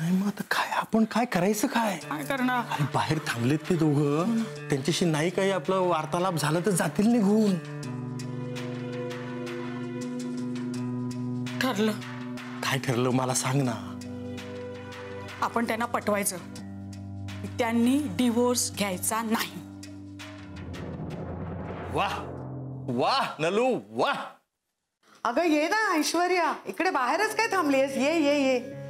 मग आता काय आपण काय करायचं काय करणार? अरे बाहेर थांबलेत ते दोघं, त्यांच्याशी नाही काही आपलं वार्तालाप झालं तर जातील निघून. ठरलं. काय ठरलं मला सांग ना. आपण त्यांना पटवायचं, त्यांनी डिवोर्स घ्यायचा नाही. वाह वाह नलू वाह. अगं ये ना ऐश्वर्या, इकडे बाहेरच काय थांबलीस? ये ये ये.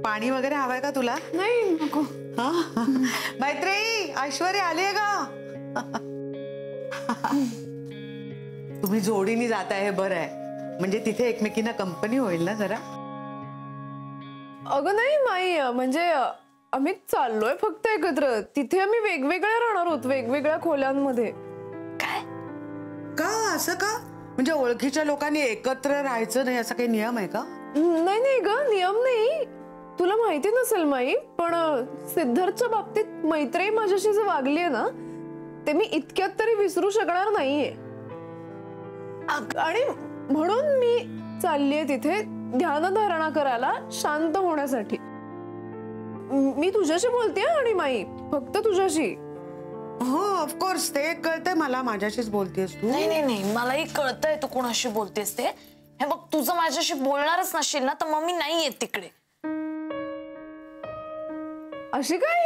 पाणी वगैरे हवंय का तुला? नाही नको. मैत्रेयी ऐश्वर्या आलीये का? तुम्ही जोडीने जाताय हे बरं आहे, म्हणजे तिथे एकमेकींना कंपनी होईल ना जरा. अगं नाही माई, म्हणजे आम्ही चाललोय फक्त एकत्र. तिथे आम्ही वेगवेगळे राहणार आहोत, वेगवेगळ्या खोल्यांमध्ये. काय का असं का? म्हणजे ओळखीच्या लोकांनी एकत्र राहायचं नाही असा काही नियम आहे का? नाही नाही ग, नियम नाही. तुला माहिती नसेल माई, पण सिद्धार्थच्या बाबतीत मैत्रीण माझ्याशी जे वागली आहे ना, ते मी इतक्यात तरी विसरू शकणार नाहीये. आणि म्हणून मी चाललीये तिथे ध्यानधारणा करायला, शांत होण्यासाठी. मी तुझ्याशी बोलतेय आणि माई, फक्त तुझ्याशी. हो ऑफकोर्स, ते कळतंय मला, माझ्याशीच बोलतेस तू. नाही नाही नाही, मलाही कळतंय तू कोणाशी बोलतेस ते. हे बघ, तुझं माझ्याशी बोलणारच नसेल ना, तर मग मी नाही येत तिकडे. अशी काय?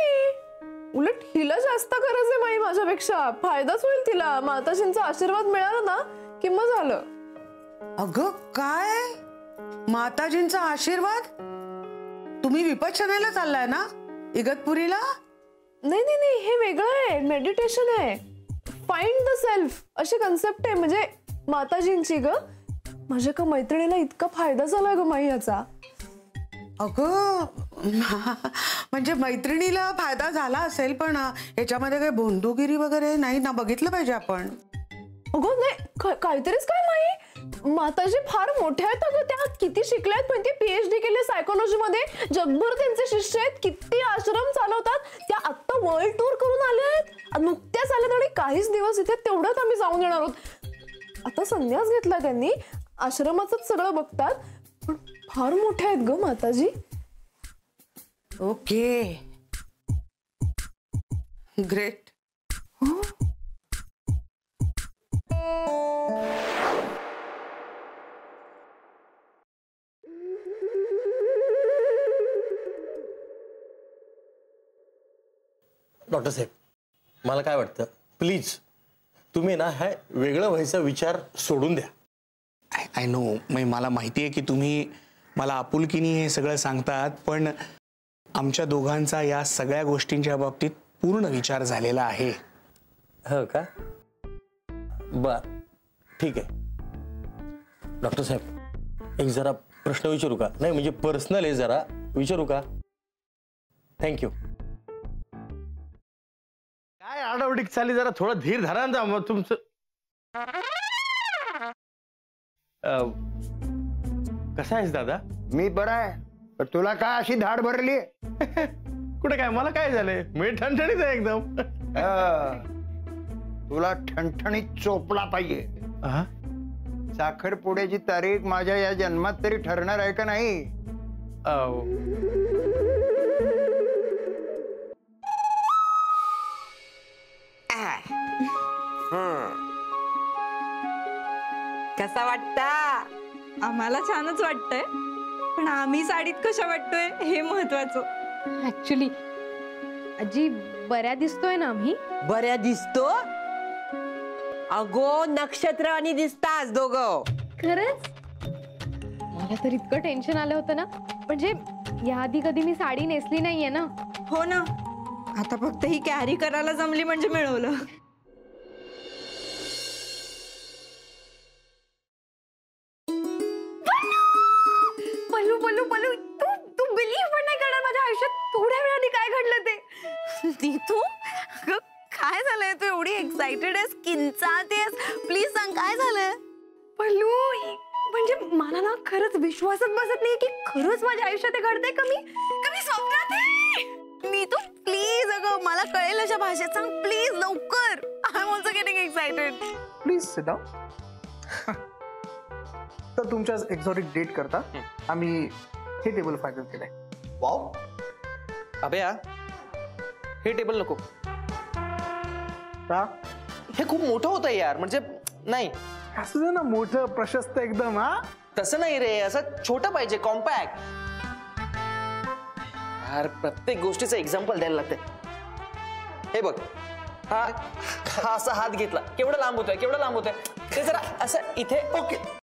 उलट हिला जास्त गरज आहे माई माझ्यापेक्षा. फायदाच होईल तिला. माताजींचा आशीर्वाद मिळाला ना कि मग झालं. अगं काय माताजींचा आशीर्वाद? तुम्ही विपश्यनेला चाललाय ना इगतपुरीला? नाही नाही नाही, हे वेगळं आहे, मेडिटेशन आहे. फाइंड द सेल्फ अशी कन्सेप्ट आहे, म्हणजे माताजींची. ग माझ्या का मैत्रिणीला इतका फायदा झाला ग माई याचा. अगं म्हणजे मैत्रिणीला फायदा झाला असेल, पण याच्यामध्ये काही भोंदूगिरी वगैरे नाही ना, बघितलं पाहिजे आपण. अगं नाही, काहीतरीच काय माई, माताजी फार मोठ्या आहेत अगं. त्या किती शिकल्यात माहिती, PhD केले सायकोलॉजी मध्ये. जगभर त्यांचे शिष्य आहेत, किती आश्रम चालवतात. त्या आता वर्ल्ड टूर करून आल्या आहेत, नुकत्याच आल्यात, आणि काहीच दिवस इथे तेवढ्यात आम्ही जाऊन येणार आहोत. आता संन्यास घेतला त्यांनी, आश्रमाच सगळं बघतात. पण फार मोठे आहेत ग माताजी. Okay great. डॉक्टर साहेब, मला काय वाटतं, प्लीज तुम्ही ना हा वेगळं व्हायचा विचार सोडून द्या. आय नो, मला माहिती आहे की तुम्ही मला आपुलकीने हे सगळं सांगतात, पण आमच्या दोघांचा या सगळ्या गोष्टींच्या बाबतीत पूर्ण विचार झालेला आहे. हो का? बर ठीक आहे. डॉक्टर साहेब, एक जरा प्रश्न विचारू का? नाही म्हणजे पर्सनल आहे, जरा विचारू का? थँक्यू. काय आडावडीक चालली, जरा थोडं धीर धरा ना मग तुमचं. कसा आहेस दादा? मी बरा आहे, पण तुला काय अशी धाड भरली? कुठे काय, मला काय झालंय? मी ठणठणीत आहे एकदम. तुला ठणठणीत चोपला पाहिजे. साखरपुड्याची तारीख माझ्या या जन्मात तरी ठरणार आहे का नाही? कसा वाटता? आम्हाला छानच वाटतंय, पण आम्ही साडीत कशा वाटतोय हे महत्वाचं. ऍक्च्युली आजी, बऱ्या दिसतोय ना आम्ही? बऱ्या दिसतो? अगो नक्षत्रावानी दिसतास दोघं. खरंच? मला तर इतकं टेन्शन आलं होतं ना, म्हणजे याआधी कधी मी साडी नेसली नाहीये ना. हो ना, आता फक्त ही कॅरी करायला जमली म्हणजे मिळवलं. पल्लू पल्लू पल्लू, तू बिलीव्ह पण नाही करणार, माझ्या आयुष्यात थोड्या वेळाने काय घडलं ते. नीतू, काय झालंय? तू एवढी एक्साइटेड आहेस, किंचाळतेस, प्लीज सांग काय झालंय? पल्लू, म्हणजे मला ना खरंच विश्वासच बसत नाही की खरंच माझ्या आयुष्यात हे घडतंय. कमी स्वप्नात आहे. नीतू प्लीज, अगं मला कळेल अशा भाषेत सांग प्लीज, लवकर. I am also getting excited. Please sit down. तर तुमच्या एक्झॉटिक डेट करता आम्ही हे टेबल फायनल केलंय. वाव. अभ्या, हे टेबल नको. का? हे खूप मोठं होतं यार, म्हणजे नाही. असं दे ना मोठं प्रशस्त एकदम. हा तसं नाही रे, असं छोटं पाहिजे, कॉम्पॅक्ट. यार प्रत्येक गोष्टीचं एक्झाम्पल द्यायला लागते. हे बघ, हा असा हात घेतला, केवढा लांब होतोय, केवढा लांब होतोय. ते जरा असं इथे. ओके